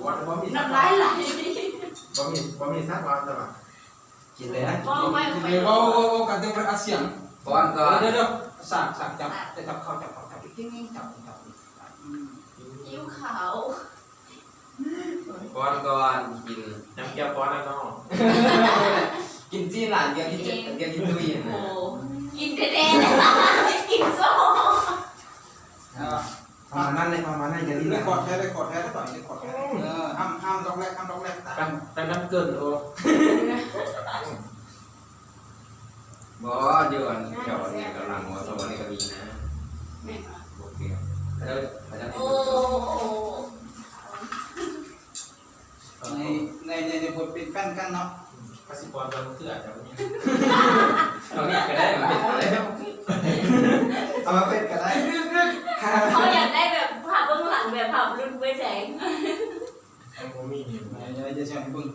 วันบ่มีน้ำลายไหลบ่มีซักวันแต่ว่ากินเลยนะกินเลยว่ากันเต็มอาเซียนก่อนก็เดี๋ยวสั่งจับจะจับเข้าจับกิ้งจับยิ้วขาว ก่อนกินน้ำเกี๊ยวก่อนนะน้องกินจีนหลานเดียวที่ตุ้ยนะ โอ้กินแดงกินโซ่ประมาณนั้นเลยประมาณนั้นจะรีบ ได้กอดแท้ได้ต่อยได้กอดแท้ห้ามดอกแรกตั้งน้ำเกินโอ้บ่เดี๋ยวเจ้านี่กำลังหัวโตนี่ก็มีนะโอเคโอ้ในบทเป็นแฟนกันเนาะภาษีปอนด์เสื้อจะมีเราเนี่ยก็ได้มาเป็นอะไรเอามาเป็นก็ได้เขาอยากได้แบบภาพเบื้องหลังแบบภาพรุ่นเว้ยแสงผมมีจะใช้บึ้ง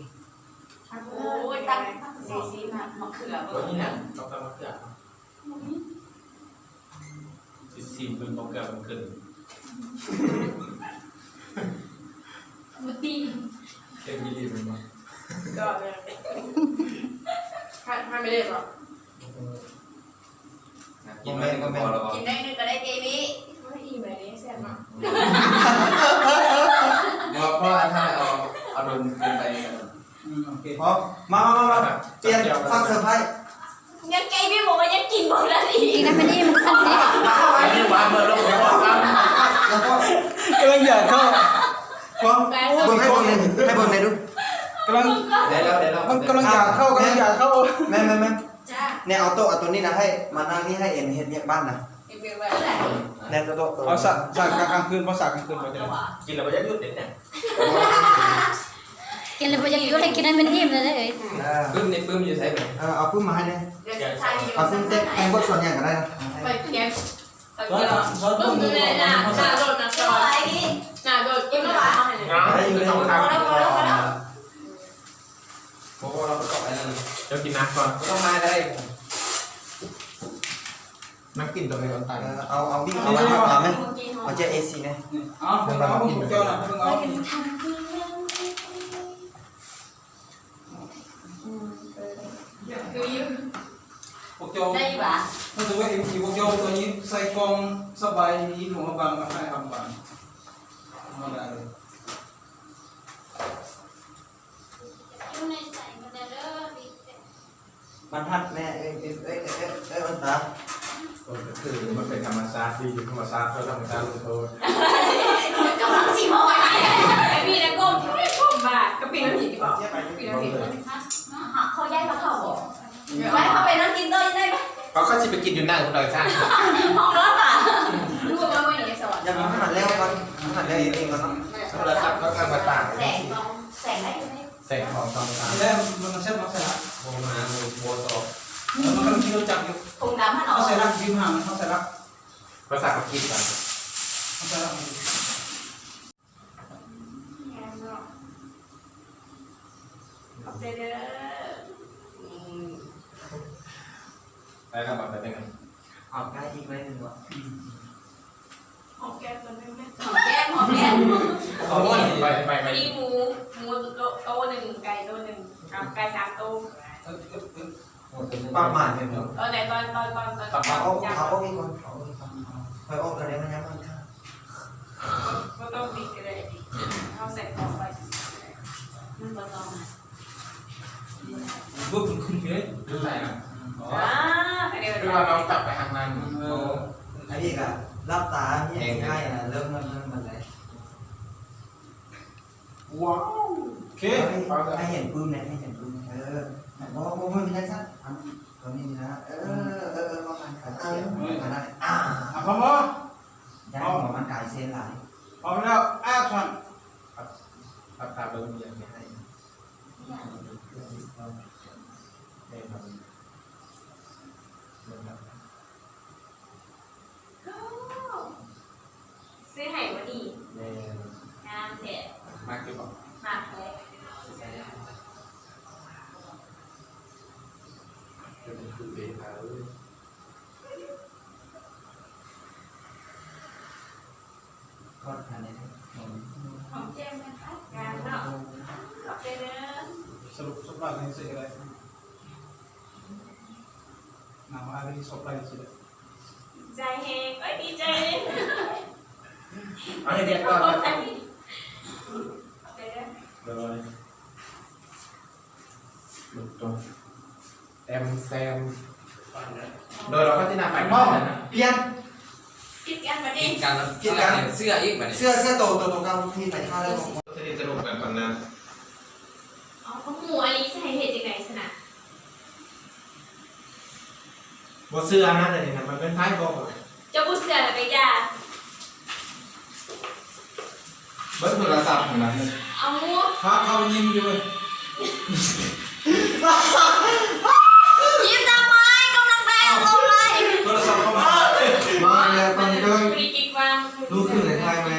โอ้ยตั้งสีมะเขือตัวนี้เนี่ยต้องมะเขือสีเป็นมะเขือมันขึ้นมุตีเต็มยี่ดีเป็นมั้งก็เลยให้ไม่ได้หรอกกินไม่ก็พอแล้วกินได้นึงก็ได้เจมี่ไม่อิ่มแบบนี้แซ่บมากเพราะถ้าเอาโดนเกินไปโอเคพอมาเปลี่ยนสร้างเซอร์ไพรส์ยังไงพี่บอกว่ายังกินหมดแล้วอีกนะมันนี่มันขั้นนี้อันนี้วางเบอร์ลงหัวครับแล้วก็กำลังอยากเข้าความเบิ่งให้เบิ่งเลยดูกำลังมันกำลังอยากเข้าแม่เนี่ยเอาตัวนี้นะให้มานั่งนี่ให้เอ็นเฮ็ดเนี่ยบ้านนะแน่ตัวเอาสั่งกลางคืนพอสั่งกลางคืนไปเลยกินแล้วมันจะยุดเด็ดเนี่ยกินเลยพอจะยุ่งให้กินให้มันอิ่มเลยเลยปึ้มอยู่ใช่ไหมเอาปึ้มมาให้เนี่ยเอาปึ้มเต็มแองบดส่วนใหญ่ก็ได้นะไปเพียงปึ้มเลยนะหน้าโดดนะซอยหน้าโดดกินไม่ไหวได้อยู่ในของทางโอ้เราประกอบอะไรนั่นเดี๋ยวกินน้ำก่อนต้องมาได้น้ำกินตัวไหนก่อนตายเอาวิ่งเอาไหมเอาเจเอซีเนี่ยเอากินเจ้าหน่ะเอาพวกโจได้ปะมันจะว่าเอ็มพีพวกโจตัวนี้ใส่กองสบายนี้หนูบางมาให้ทำบางมาได้เลยมันทัดแม่มันตาก็คือมันเป็นธรรมชาติที่อยู่ธรรมชาติก็ธรรมชาติลงโทษกำลังชิมเอาไว้ไอพี่นะก้มบ้ากระปิน้ำผิดดีกว่าปีน้ำผิดเขาแยกเขาบอกไว้เขาไปนั่งกินโต๊ะได้ไหมเขาจะไปกินอยู่หน้าคนเดียวใช่ห้องรถอ่ะรู้ว่าไม่ได้สวัสดิ์ยังไม่หันแล้วก่อนหันแล้วเองก่อนเนาะแล้วครับแล้วการต่างแสงได้ไหมแสงของตองตาแล้วมันเช่นมันใส่ละโมมาโมโตแล้วมันกำลังคิดจับอยู่คงดำให้หน่อยเขาใส่รักยิ้มห่างเขาใส่รักภาษาอังกฤษกันเขาใส่รักขอบใจเด้อได้ครับแบบเป็นไงออกได้อีกไหมหนึ่งวะหอมแก้มตัวนึงไหมหอมแก้มไปนี่หมูโตหนึ่งไก่โตหนึ่งไก่3 โตประมาณเนี่ยตอนไหนตอนเขาอีกคนไปออกกันเลยมันยังมันค่ะก็ต้องติดกันเลยเขาใส่ของไปมันบ่ต้องบึ้มขึ้นเยอะดูไหนอ่ะคือว่าเราจับไปทางนั้นไอ้นี่ก็รับตาที่ง่ายนะเริ่มมันเลยว้าวโอเคให้เห็นปื้มเนี่ยให้เห็นปื้มเพราะว่ามันไม่ใช่สั้นตรงนี้นะประมาณนั้นพอมั้ยได้หัวมันกายเส้นหลายพอแล้วแอคชั่นตาเริ่มอย่างนี้ให้ซื้อไห่มาดีงามเสร็จมากที่บอกมากเลยเป็นคือเบต้าเลยพอ อดกันเลย ของเจมส์มันพัดกันเนาะขอบใจเด้อ สรุปสปายในสิ่งอะไรนำอะไรที่สปายสิ่ง ใจแหงเอ้ยดีใจ เอาให้เรียกก่อน ขอบใจเด้อ เลยหลุดตัวแอมแซมโดยเราก็ที่นำไป พ่ พ่ อ อ เปลี่ยน คิดกันมาดิ กินกันแล้วเสื้ออีกแบบนี้ เสื้อโตเก่าที่ไปท่าเลย สนิทสนุกกันตอนนั้น เอาข้าวหมูอันนี้ใส่เห็ดยังไงสนะ บนเสื้อนะแต่เนี่ยมันเป็นท้ายบอก เจ้าผู้เสืออะไรยา เบิ้ลโทรศัพท์ของนั้น เอาหมู พาเขายิ้มอยู่ ยิ้มทำไมกำลังแรงลงเลย โทรศัพท์เข้ามา มาแล้วตอนนี้ก็ บริกิกวาง รู้ขึ้นเลยทายไหม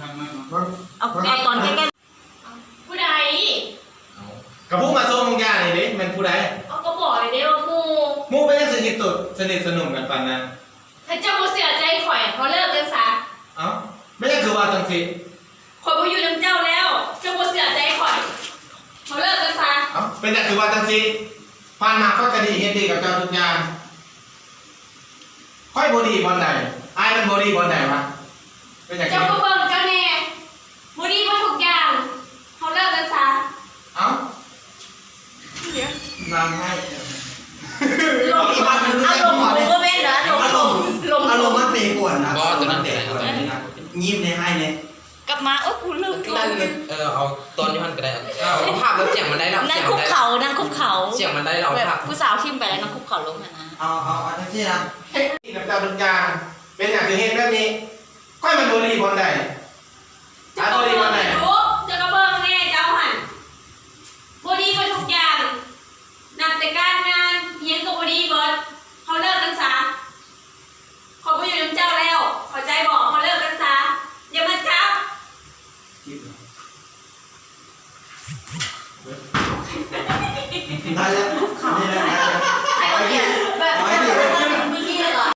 ทางไหนมา เอาไก่ตอนใกล้ๆผู้ใด กับพวกมาโซ่มงยานี่ดิมันผู้ใด เอาก็บอกเลยเด้ว่าหมู มูเป็นยังสนิทตุดสนิทสนุกกันปานนั้น ถ้าเจ้าผู้เสือใจข่อยเขาเลิกกันซะ เอ้าไม่ใช่คือว่าจังสิ ข่อยบ่อยู่น้ำเจ้าแล้ว เจ้าผู้เสือใจข่อยเขาเลิกกันซะ เอ้าเป็นแต่คือว่าจังสิผ่านมาก็จะดีเฮ็ดดีกับเจ้าทุกอย่างค่อยบอดีบอลไหนไอ้มันบอดีบอลไหนวะเป็นอย่าง เจ้า นี้ ก็เบิ่งเจ้าแน่บ่ดีบ่ทุกอย่างเขาเลิกกันซะ เอ้า นำให้ ลงอารมณ์บ่แม่นเหรอลง อารมณ์มันเปย์ป่วนนะ บอสตัวนั้นเด็กตัวนี้ ยิ้มในให้เนี่ย กลับมาโอ๊ยกูลืม นั่นเอาตอนยูฮันก็ได้เอาภาพแล้วเสียงมันได้แล้ว นั่ง เสียง คุ มัน ก ได้ เขานั่งคุกเขา เสียงมันได้เรา แบบ ภาพ ผู้สาวทิมไปแล้วนั่งคุกเขาลงมานะ เอาทั้งที่นะ ที่กับเจ้าทุกอย่างเป็นอย่างคือเห็นแบบนี้ค่อยมันบอดีบอลไหน เจ้าก็เบิ่งแน่เจ้าก็เบิ่งแน่เจ้าหั่นบ่ดีบ่ทุกอย่างนับแต่การงานเฮียงก็บ่ดีเบิดเขาเลิกกันซะเขาบ่อยู่น้ำเจ้าแล้วเข้าใจบอกเขาเลิกกันซะอย่ามาจับ ได้แล้วนี่แหละ ไอ้คนเนี่ยแบบเมื่อกี้เหรอ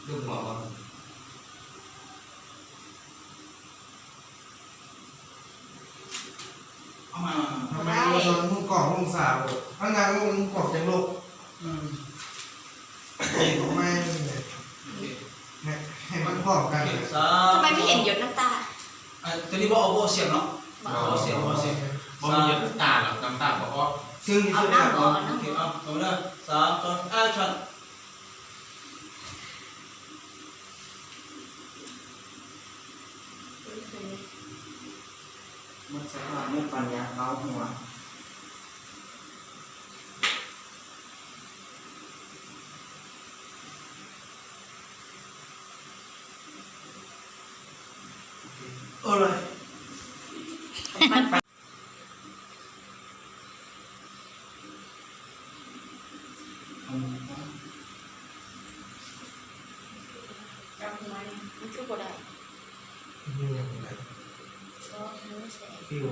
ลูกหมอ เอามา ทำไมเราโดนมึงกรอกมึงสาวข้างในมึงกรอกจังลูกเห็นไหมให้มันพร้อมกัน ทำไมไม่เห็นหยดน้ำตา ตัวนี้บอกเอาโบเสียงเนาะเอาเสียงเอาเสียง บอมีเยอะน้ำตาหรอกน้ำตาบอกว่า ซึ่ง เอา ที่ หน้า สุด ก่อน โอเคเอาเอาเลย3 2 action มันสามารถมุ่งปัญญาเขาหัวโอ้เลย จำหัวเนี่ยมันคือบ่ได้ก็รู้สึก ฟิว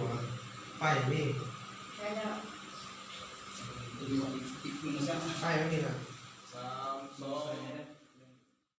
ไปนี่ ใช่แล้ว อีก1 ไปไม่มีหรอ 3 2